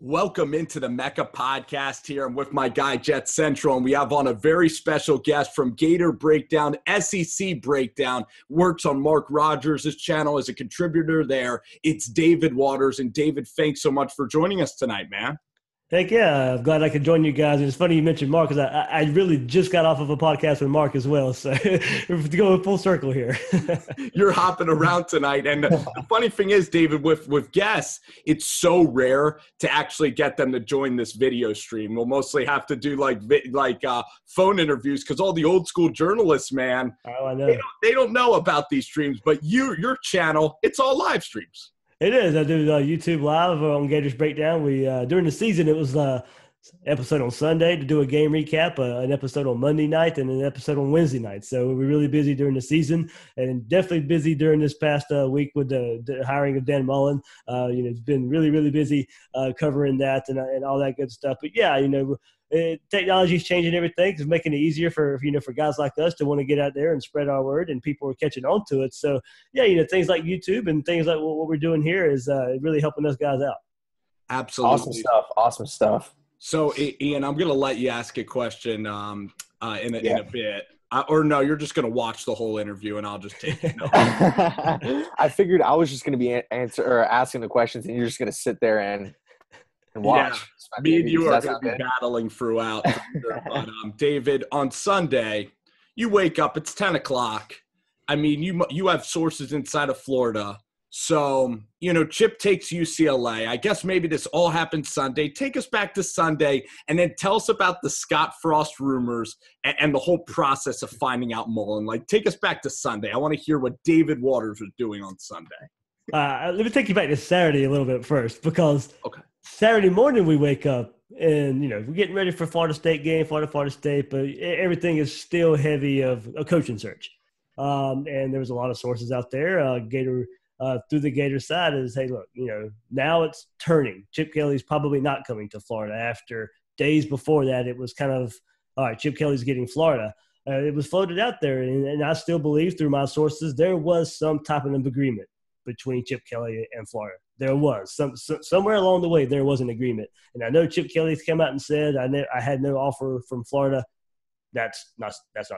Welcome into the Mecca podcast here. I'm with my guy, Jet Central, and we have on a very special guest from Gator Breakdown, SEC Breakdown, works on Mark Rogers' channel as a contributor there. It's David Waters. And David, thanks so much for joining us tonight, man. Heck yeah, I'm glad I could join you guys. And it's funny you mentioned Mark because I really just got off of a podcast with Mark as well. So we're going full circle here. You're hopping around tonight. And the funny thing is, David, with guests, it's so rare to actually get them to join this video stream. We'll mostly have to do like phone interviews because all the old school journalists, man, oh, I know. They don't know about these streams. But your channel, it's all live streams. It is. I do YouTube Live on Gators Breakdown. We during the season, it was episode on Sunday to do a game recap, an episode on Monday night, and an episode on Wednesday night. So we're really busy during the season, and definitely busy during this past week with the hiring of Dan Mullen. It's been really, really busy covering that and all that good stuff. But yeah, technology is changing everything. It's making it easier for guys like us to want to get out there and spread our word, and people are catching on to it. So yeah, things like YouTube and things like what we're doing here is really helping us guys out. Absolutely. Awesome stuff. So Ian, I'm going to let you ask a question in a bit. Or no, you're just going to watch the whole interview and I'll just take it. No. I figured I was just going to be asking the questions and you're just going to sit there and watch. Yeah, me and you are going to be battling throughout. But David, on Sunday, you wake up, it's 10 o'clock. I mean, you have sources inside of Florida. So, Chip takes UCLA. I guess maybe this all happened Sunday. Take us back to Sunday and then tell us about the Scott Frost rumors and the whole process of finding out Mullen. Take us back to Sunday. I want to hear what David Waters was doing on Sunday. Let me take you back to Saturday a little bit first, because Saturday morning we wake up and, we're getting ready for Florida State game, Florida State, but everything is still heavy of a coaching search. And there was a lot of sources out there. Gator through the Gator side is, hey, look, now it's turning. Chip Kelly's probably not coming to Florida. After days before that, it was kind of, all right, Chip Kelly's getting Florida. It was floated out there, and I still believe through my sources there was some type of an agreement between Chip Kelly and Florida. There was somewhere along the way there was an agreement, and I know Chip Kelly's come out and said I had no offer from Florida. That's not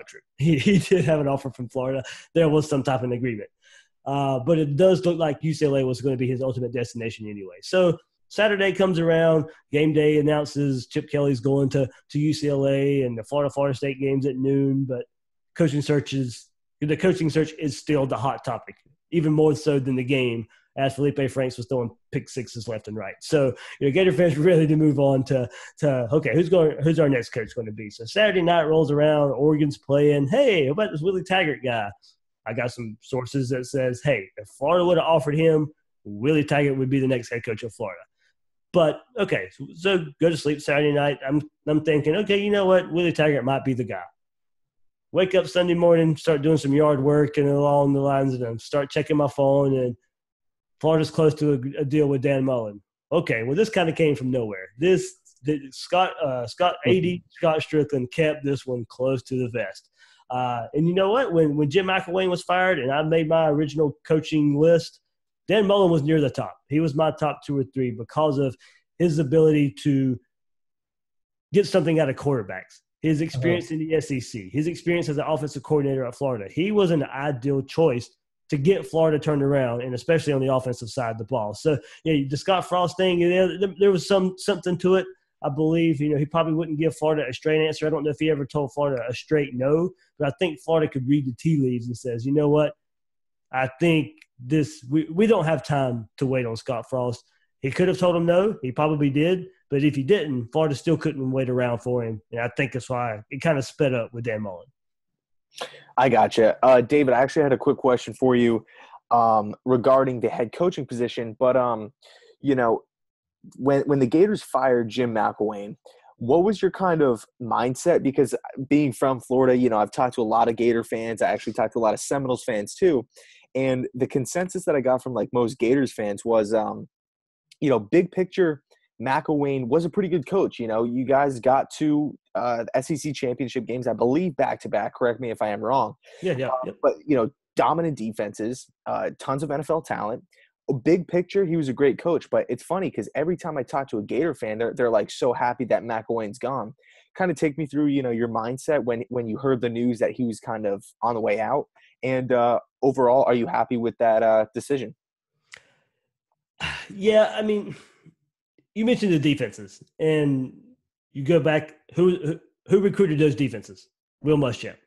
true. He did have an offer from Florida. There was some type of an agreement. But it does look like UCLA was going to be his ultimate destination anyway. So Saturday comes around, game day announces Chip Kelly's going to UCLA, and the Florida State game's at noon. But the coaching search is still the hot topic, even more so than the game, as Felipe Franks was throwing pick sixes left and right. So Gator fans were ready to move on to okay, who's our next coach going to be? So Saturday night rolls around, Oregon's playing. Hey, how about this Willie Taggart guy? I got some sources that says, hey, if Florida would have offered him, Willie Taggart would be the next head coach of Florida. But, okay, so go to sleep Saturday night. I'm thinking, okay, you know what? Willie Taggart might be the guy. Wake up Sunday morning, start doing some yard work and along the lines of them, start checking my phone, and Florida's close to a deal with Dan Mullen. Okay, well, this kind of came from nowhere. Scott Strickland kept this one close to the vest. And you know what? When Jim McElwain was fired and I made my original coaching list, Dan Mullen was near the top. He was my top 2 or 3 because of his ability to get something out of quarterbacks, his experience in the SEC, his experience as an offensive coordinator at Florida. He was an ideal choice to get Florida turned around, and especially on the offensive side of the ball. So, the Scott Frost thing, there was something to it. I believe, he probably wouldn't give Florida a straight answer. I don't know if he ever told Florida a straight no, but I think Florida could read the tea leaves and says, you know what? I think we don't have time to wait on Scott Frost. He could have told him no. He probably did. But if he didn't, Florida still couldn't wait around for him. And I think that's why it kind of sped up with Dan Mullen. I gotcha. David, I actually had a quick question for you regarding the head coaching position. But, when the Gators fired Jim McElwain, what was your kind of mindset? Because being from Florida, I've talked to a lot of Gator fans. I actually talked to a lot of Seminoles fans too. And the consensus that I got from most Gators fans was, big picture, McElwain was a pretty good coach. You guys got to SEC championship games, I believe, back-to-back. Correct me if I am wrong. Yeah. But, dominant defenses, tons of NFL talent. big picture, he was a great coach. But it's funny because every time I talk to a Gator fan, they're like so happy that McElwain's gone. Kind of take me through, your mindset when you heard the news that he was kind of on the way out. And overall, are you happy with that decision? Yeah, I mean, you mentioned the defenses, and you go back. Who recruited those defenses? Will Muschamp.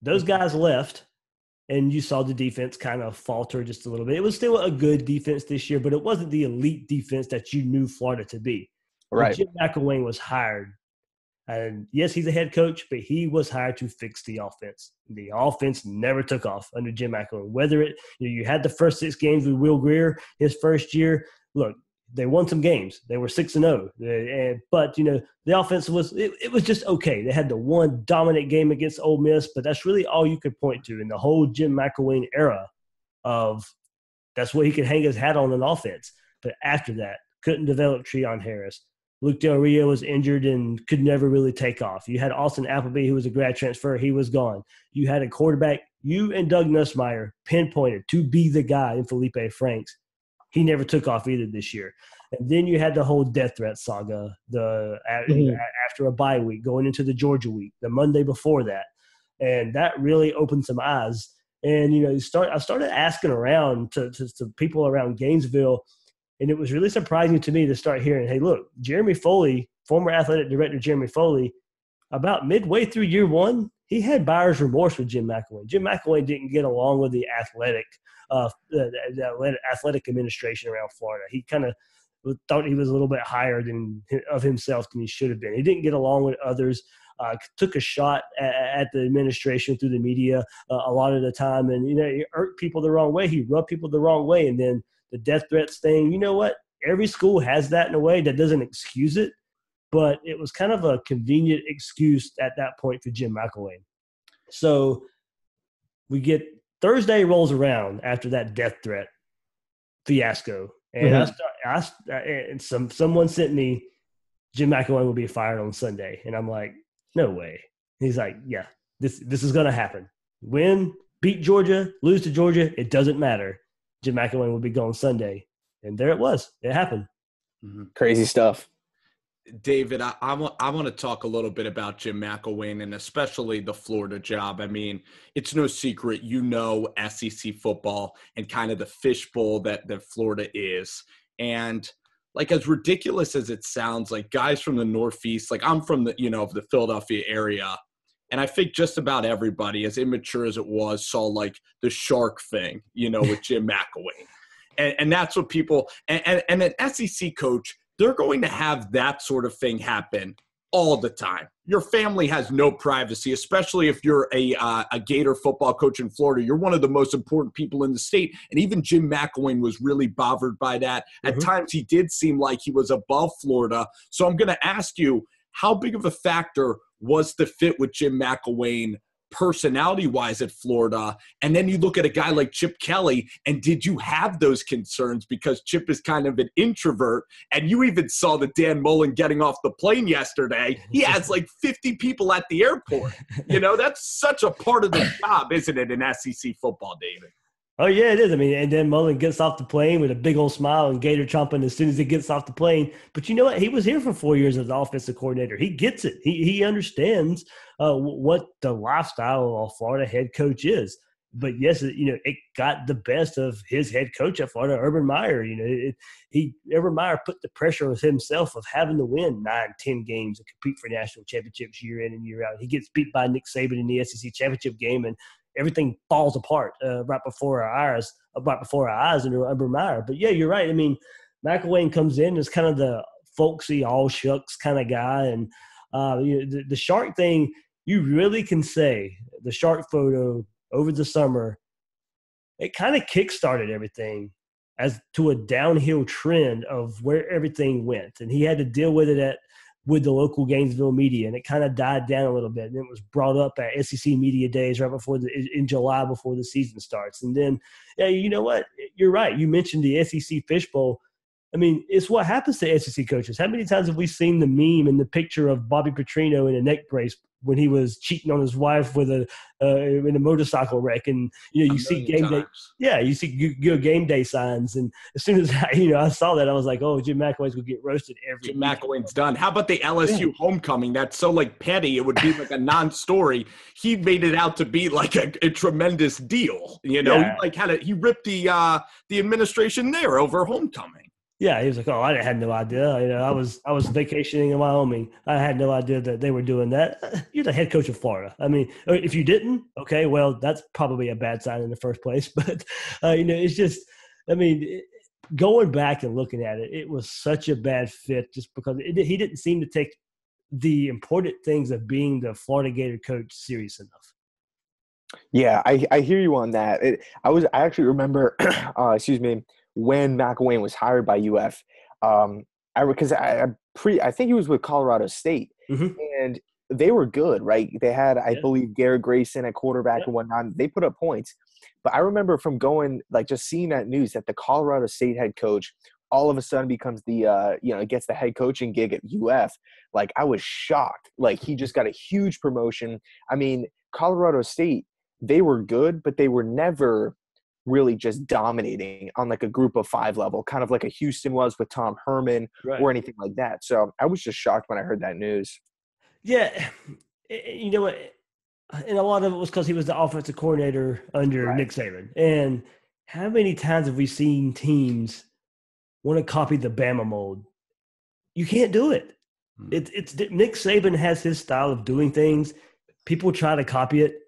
Those guys left, and you saw the defense kind of falter just a little bit. It was still a good defense this year, but it wasn't the elite defense that you knew Florida to be. Right. Jim McElwain was hired. And yes, he's a head coach, but he was hired to fix the offense. The offense never took off under Jim McElwain. Whether you had the first 6 games with Will Grier his first year. Look, they won some games. They were 6-0. But the offense was just okay. They had the one dominant game against Ole Miss, but that's really all you could point to in the whole Jim McElwain era of that's what he could hang his hat on an offense. But after that, couldn't develop Treon Harris. Luke Del Rio was injured and could never really take off. You had Austin Appleby, who was a grad transfer. He was gone. You had a quarterback, you and Doug Nussmeier pinpointed to be the guy in Felipe Franks. He never took off either this year. And then you had the whole death threat saga after a bye week, going into the Georgia week, the Monday before that. And that really opened some eyes. And, I started asking around to people around Gainesville. And it was really surprising to me to start hearing, hey, look, Jeremy Foley, former athletic director Jeremy Foley, about midway through year 1, he had buyer's remorse with Jim McElwain. Jim McElwain didn't get along with the athletic administration around Florida. He kind of thought he was a little bit higher of himself than he should have been. He didn't get along with others. Took a shot at the administration through the media a lot of the time, and he irked people the wrong way. He rubbed people the wrong way, and then the death threats thing. You know what? Every school has that in a way that doesn't excuse it, but it was kind of a convenient excuse at that point for Jim McElwain. So we get Thursday rolls around after that death threat fiasco, and someone sent me Jim McElwain will be fired on Sunday, and I'm like, no way. He's like, yeah, this is going to happen. Win, beat Georgia, lose to Georgia, it doesn't matter. Jim McElwain will be gone Sunday. And there it was. It happened. Mm-hmm. Crazy stuff. David, I want to talk a little bit about Jim McElwain and especially the Florida job. I mean, it's no secret, SEC football and kind of the fishbowl that Florida is. And like, as ridiculous as it sounds, like guys from the Northeast, like I'm from the Philadelphia area. And I think just about everybody, as immature as it was, saw like the shark thing, with Jim McElwain. And that's what people – and an SEC coach, they're going to have that sort of thing happen all the time. Your family has no privacy, especially if you're a Gator football coach in Florida. You're one of the most important people in the state. And even Jim McElwain was really bothered by that. At times he did seem like he was above Florida. So I'm going to ask you, how big of a factor was the fit with Jim McElwain personality-wise at Florida? And then you look at a guy like Chip Kelly, and did you have those concerns because Chip is kind of an introvert? And you even saw the Dan Mullen getting off the plane yesterday. He has like 50 people at the airport. That's such a part of the job, isn't it, in SEC football, David? Oh, yeah, it is. I mean, and then Mullen gets off the plane with a big old smile and Gator chomping as soon as he gets off the plane. But you know what? He was here for 4 years as the offensive coordinator. He gets it. He understands what the lifestyle of a Florida head coach is. But, yes, it got the best of his head coach at Florida, Urban Meyer. Urban Meyer put the pressure on himself of having to win 9-10 games and compete for national championships year in and year out. He gets beat by Nick Saban in the SEC championship game, and everything falls apart right before our eyes under Urban Meyer. But, yeah, you're right. I mean, McElwain comes in as kind of the folksy, all shucks kind of guy. And the shark thing, you really can say the shark photo over the summer, it kind of kickstarted everything as to a downhill trend of where everything went. And he had to deal with it with the local Gainesville media, and it kind of died down a little bit. And it was brought up at SEC Media Days right in July before the season starts. And then, yeah, you know what? You're right. You mentioned the SEC fishbowl. I mean, it's what happens to SEC coaches. How many times have we seen the meme and the picture of Bobby Petrino in a neck brace when he was cheating on his wife with in a motorcycle wreck, and you see game day. Yeah, you see game day signs, and as soon as I saw that, I was like, oh, Jim McElwain's gonna get roasted every. Jim McElwain's done. How about the LSU homecoming? That's so like petty. It would be like a non-story. He made it out to be like a tremendous deal. He ripped the administration there over homecoming. Yeah, he was like, "Oh, I had no idea. I was vacationing in Wyoming. I had no idea that they were doing that." You're the head coach of Florida. I mean, if you didn't, okay, well, that's probably a bad sign in the first place. But it's just, going back and looking at it, it was such a bad fit just because he didn't seem to take the important things of being the Florida Gator coach serious enough. Yeah, I hear you on that. I actually remember, when McElwain was hired by UF, I think he was with Colorado State, and they were good, right? They had, I believe, Garrett Grayson at quarterback and whatnot. They put up points, but I remember from going, like, just seeing that news that the Colorado State head coach all of a sudden becomes the gets the head coaching gig at UF. Like, I was shocked. Like, he just got a huge promotion. I mean, Colorado State, they were good, but they were never really just dominating on like a group of 5 level, kind of like a Houston was with Tom Herman or anything like that. So I was just shocked when I heard that news. Yeah. You know what? And a lot of it was because he was the offensive coordinator under Nick Saban. And how many times have we seen teams want to copy the Bama mold? You can't do it. It's Nick Saban has his style of doing things. People try to copy it,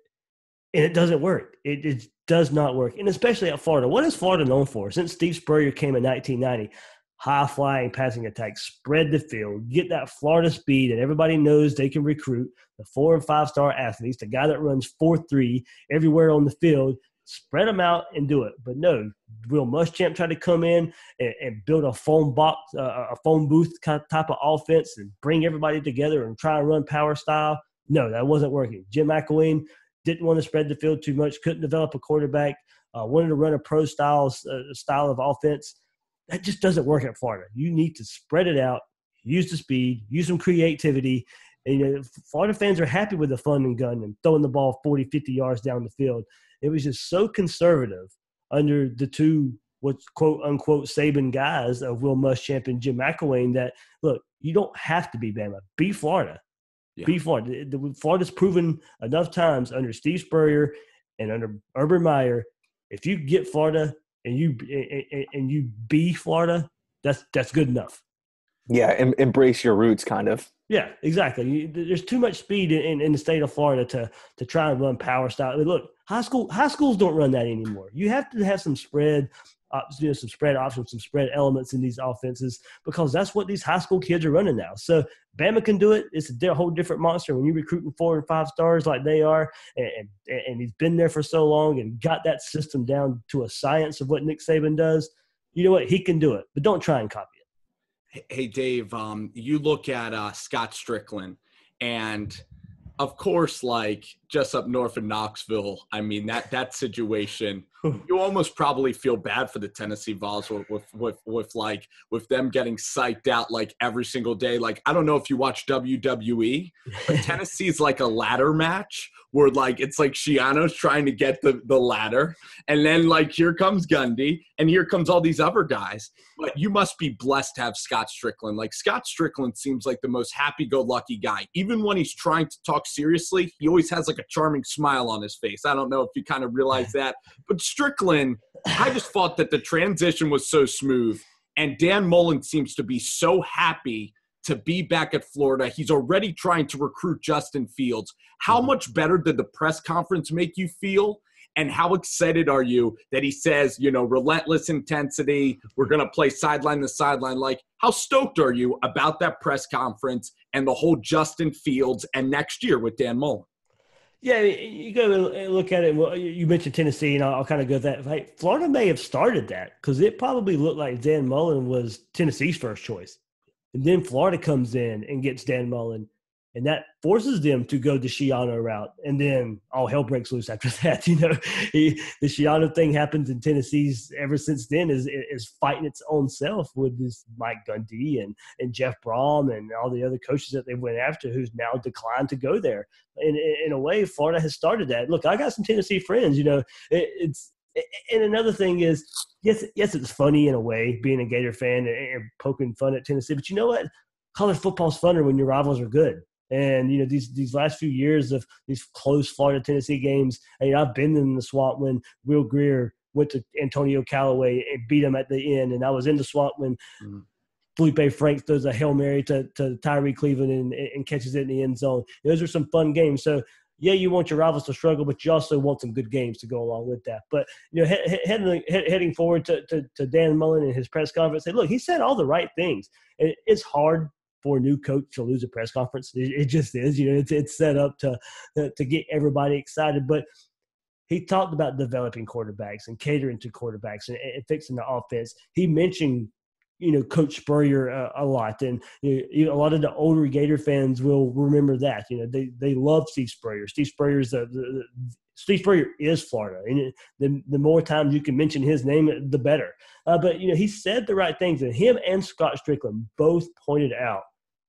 and it doesn't work. It does not work, and especially at Florida. What is Florida known for? Since Steve Spurrier came in 1990, high-flying passing attack, spread the field, get that Florida speed, and everybody knows they can recruit the 4- and 5-star athletes, the guy that runs 4.3 everywhere on the field, spread them out and do it. But no, Will Muschamp tried to come in and build a phone box, a phone booth type of offense and bring everybody together and try and run power style. No, that wasn't working. Jim McElwain didn't want to spread the field too much, couldn't develop a quarterback, wanted to run a pro style of offense. That just doesn't work at Florida. You need to spread it out, use the speed, use some creativity. And Florida fans are happy with the fun and gun and throwing the ball 40, 50 yards down the field. It was just so conservative under the two, what's quote-unquote Saban guys of Will Muschamp and Jim McElwain that, look, you don't have to be Bama. Be Florida. Yeah. Be Florida. Florida's proven enough times under Steve Spurrier and under Urban Meyer, if you get Florida and you be Florida, that's good enough. Yeah, embrace your roots, kind of. Yeah, exactly. There's too much speed in the state of Florida to try and run power style. I mean, look, high schools don't run that anymore. You have to have some spread some spread options, some spread elements in these offenses because that's what these high school kids are running now. So Bama can do it. It's a whole different monster when you're recruiting 4 and 5 stars like they are, and he's been there for so long and got that system down to a science of what Nick Saban does. You know what? He can do it, but don't try and copy it. Hey, Dave, you look at Scott Strickland, and of course, like just up north in Knoxville, I mean, that situation, you almost probably feel bad for the Tennessee Vols with them getting psyched out like every single day. Like, I don't know if you watch WWE, but Tennessee's like a ladder match where like it's like Shiano's trying to get the ladder, and then like here comes Gundy, and here comes all these other guys. But you must be blessed to have Scott Strickland. Like, Scott Strickland seems like the most happy-go-lucky guy. Even when he's trying to talk seriously, he always has like a charming smile on his face. I don't know if you kind of realize that. But Strickland, I just thought that the transition was so smooth. And Dan Mullen seems to be so happy to be back at Florida. He's already trying to recruit Justin Fields. How much better did the press conference make you feel? And how excited are you that he says, relentless intensity, we're going to play sideline to sideline? Like, how stoked are you about that press conference and the whole Justin Fields and next year with Dan Mullen? Yeah, you go look at it. Well, you mentioned Tennessee, and I'll kind of go that. Hey, Florida may have started that because it probably looked like Dan Mullen was Tennessee's first choice. And then Florida comes in and gets Dan Mullen. And that forces them to go the Schiano route. And then all hell breaks loose after that. You know, the Schiano thing happens in Tennessee's ever since then is fighting its own self with this Mike Gundy and Jeff Brom and all the other coaches that they went after who's now declined to go there. In a way, Florida has started that. Look, I got some Tennessee friends, you know, and another thing is, yes, it's funny in a way being a Gator fan and poking fun at Tennessee, but you know what? College football's funner when your rivals are good. And, you know, these last few years of these close Florida-Tennessee games, I've been in the swamp when Will Greer went to Antonio Callaway and beat him at the end. And I was in the swamp when Felipe Franks does a Hail Mary to Tyree Cleveland and catches it in the end zone. Those are some fun games. So, yeah, you want your rivals to struggle, but you also want some good games to go along with that. But, you know, heading forward to Dan Mullen and his press conference, look, he said all the right things. It's hard for a new coach to lose a press conference. It just is. You know, it's set up to get everybody excited. But he talked about developing quarterbacks and catering to quarterbacks and fixing the offense. He mentioned, you know, Coach Spurrier a lot. And you know, a lot of the older Gator fans will remember that. You know, they love Steve Spurrier. Steve Spurrier is Florida. And the more times you can mention his name, the better. But, you know, he said the right things. And him and Scott Strickland both pointed out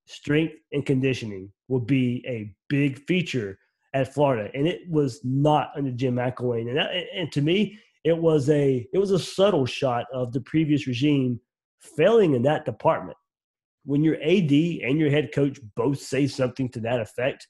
strength and conditioning will be a big feature at Florida. And it was not under Jim McElwain. And to me, it was a subtle shot of the previous regime failing in that department. When your AD and your head coach both say something to that effect,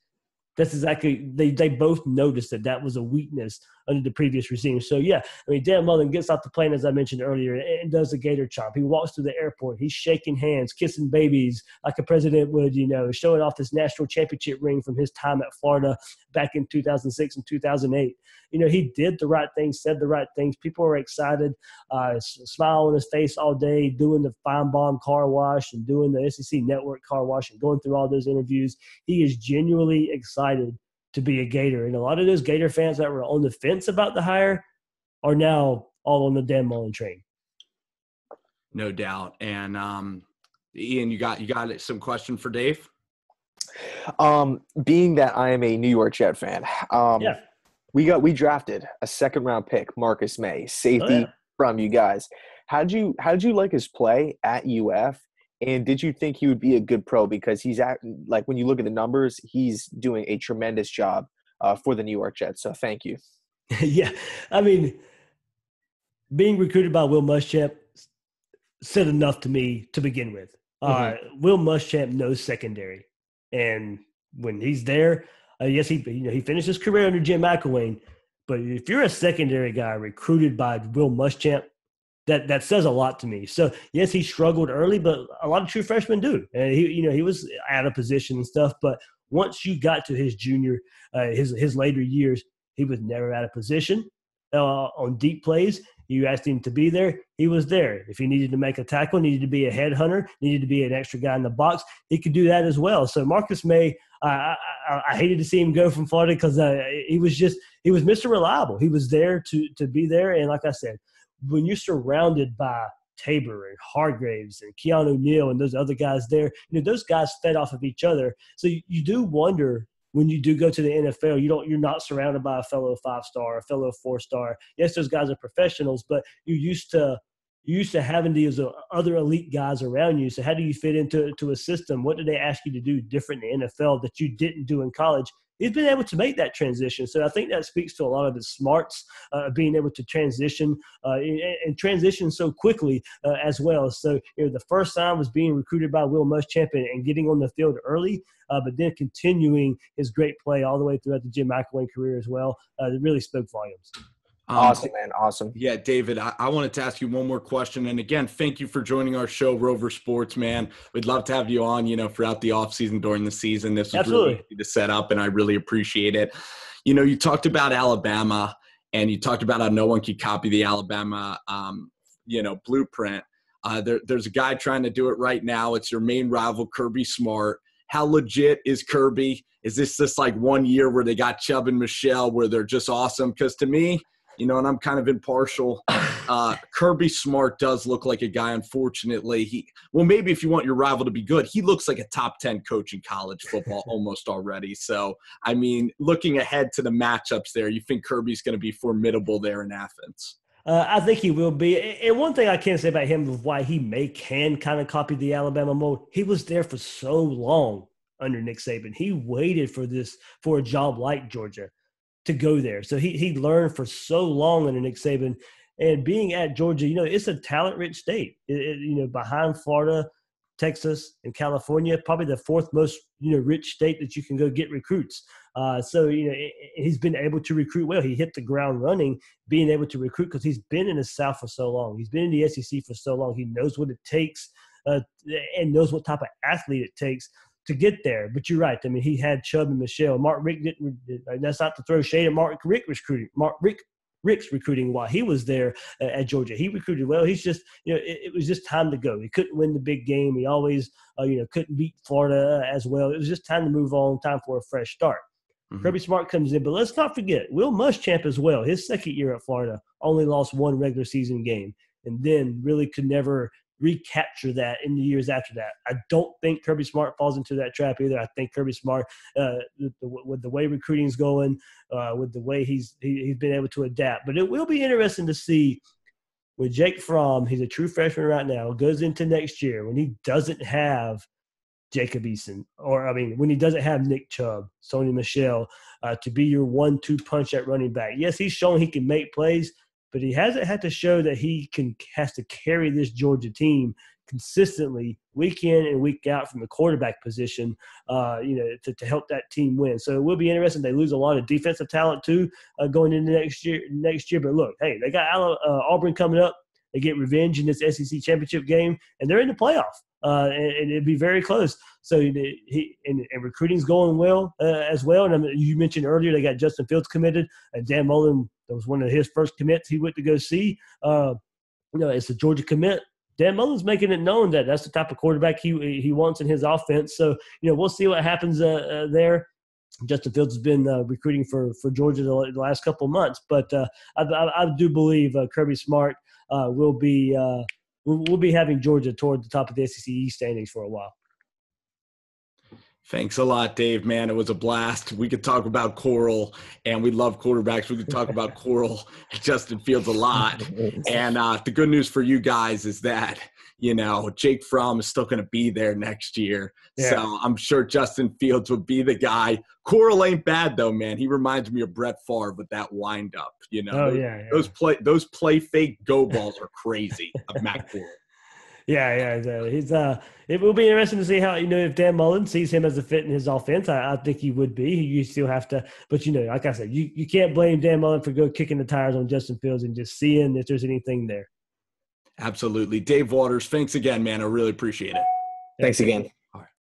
that's exactly – they both noticed that was a weakness under the previous regime. So, yeah, I mean, Dan Mullen gets off the plane, as I mentioned earlier, and does a Gator chomp. He walks through the airport. He's shaking hands, kissing babies like a president would, you know, showing off this national championship ring from his time at Florida back in 2006 and 2008. You know, he did the right things, said the right things. People were excited, smile on his face all day, doing the Feinbaum car wash and doing the SEC Network car wash and going through all those interviews. He is genuinely excited to be a Gator. And a lot of those Gator fans that were on the fence about the hire are now all on the Dan Mullen train. No doubt. And Ian, you got some question for Dave? Being that I am a New York Jet fan, yeah. We drafted a second-round pick, Marcus May, safety from you guys. How'd you like his play at UF? And did you think he would be a good pro? Because like when you look at the numbers, he's doing a tremendous job for the New York Jets. So thank you. Yeah, I mean, being recruited by Will Muschamp said enough to me to begin with. Will Muschamp knows secondary, and when he's there, yes, he finished his career under Jim McElwain. But if you're a secondary guy recruited by Will Muschamp, that says a lot to me. So yes, he struggled early, but a lot of true freshmen do. And he was out of position and stuff. But once you got to his junior, his later years, he was never out of position. On deep plays, you asked him to be there, he was there. If he needed to make a tackle, needed to be a headhunter, needed to be an extra guy in the box, he could do that as well. So Marcus May, I hated to see him go from Florida because he was Mr. Reliable. He was there to be there. And like I said, when you're surrounded by Tabor and Hargraves and Keanu Neal and those other guys there, those guys fed off of each other. So you do wonder when you do go to the NFL, you're not surrounded by a fellow 5-star, a fellow 4-star. Yes, those guys are professionals, but you're used to having these other elite guys around you. So how do you fit into a system? What do they ask you to do different in the NFL that you didn't do in college? He's been able to make that transition. So I think that speaks to a lot of his smarts, being able to transition and transition so quickly as well. So, the first time was being recruited by Will Muschamp and getting on the field early, but then continuing his great play all the way throughout the Jim McElwain career as well. It really spoke volumes. Awesome, man. Awesome. Yeah, David, I wanted to ask you one more question. And again, thank you for joining our show, Rover Sports, man. We'd love to have you on, throughout the offseason, during the season. This was Absolutely. Really easy to set up, and I really appreciate it. You talked about Alabama, and you talked about how no one could copy the Alabama, blueprint. There's a guy trying to do it right now. It's your main rival, Kirby Smart. How legit is Kirby? Is this just like 1 year where they got Chubb and Michelle where they're just awesome? Because to me, and I'm kind of impartial, Kirby Smart does look like a guy, unfortunately. Maybe if you want your rival to be good, he looks like a top 10 coach in college football almost already. So, I mean, looking ahead to the matchups there, you think Kirby's going to be formidable there in Athens? I think he will be. And one thing I can say about him of why he can kind of copy the Alabama mold, he was there for so long under Nick Saban. He waited for a job like Georgia to go there. So he learned for so long under Nick Saban. And being at Georgia, it's a talent-rich state. Behind Florida, Texas, and California, probably the fourth most, rich state that you can go get recruits. So he's been able to recruit well. He hit the ground running, being able to recruit because he's been in the South for so long. He's been in the SEC for so long. He knows what it takes and knows what type of athlete it takes to get there. But you're right. I mean, he had Chubb and Michelle. Mark Rick didn't – that's not to throw shade at Mark Rick's recruiting while he was there at Georgia. He recruited well. He's just, it was just time to go. He couldn't win the big game. He always, couldn't beat Florida as well. It was just time to move on, time for a fresh start. Mm-hmm. Kirby Smart comes in, but let's not forget, Will Muschamp as well. His second year at Florida only lost one regular season game and then really could never recapture that in the years after that. I don't think Kirby Smart falls into that trap either. I think Kirby Smart, with the way recruiting's going, with the way he's been able to adapt. But it will be interesting to see with Jake Fromm. He's a true freshman right now. Goes into next year when he doesn't have Jacob Eason, when he doesn't have Nick Chubb, Sony Michelle, to be your 1-2 punch at running back. Yes, he's shown he can make plays, but he hasn't had to show that has to carry this Georgia team consistently week in and week out from the quarterback position, to help that team win. So it will be interesting. They lose a lot of defensive talent too going into next year. But look, hey, they got Auburn coming up. They get revenge in this SEC championship game, and they're in the playoff. And it'd be very close. So and recruiting's going well as well. And you mentioned earlier they got Justin Fields committed. Dan Mullen, that was one of his first commits he went to go see. It's a Georgia commit. Dan Mullen's making it known that that's the type of quarterback he wants in his offense. So we'll see what happens there. Justin Fields has been recruiting for Georgia the last couple of months, but I do believe Kirby Smart will be. We'll be having Georgia toward the top of the SEC East standings for a while. Thanks a lot, Dave, man. It was a blast. We could talk about Coral, and we love quarterbacks. We could talk about Coral and Justin Fields a lot. And the good news for you guys is that, Jake Fromm is still going to be there next year. Yeah. So I'm sure Justin Fields will be the guy. Coral ain't bad, though, man. He reminds me of Brett Favre with that wind-up. Oh, yeah. Those play fake go balls are crazy of Matt Coral. Yeah. He's it will be interesting to see how, if Dan Mullen sees him as a fit in his offense. I think he would be. You still have to, but like I said, you can't blame Dan Mullen for kicking the tires on Justin Fields and just seeing if there's anything there. Absolutely. Dave Waters, thanks again, man. I really appreciate it. Thanks again.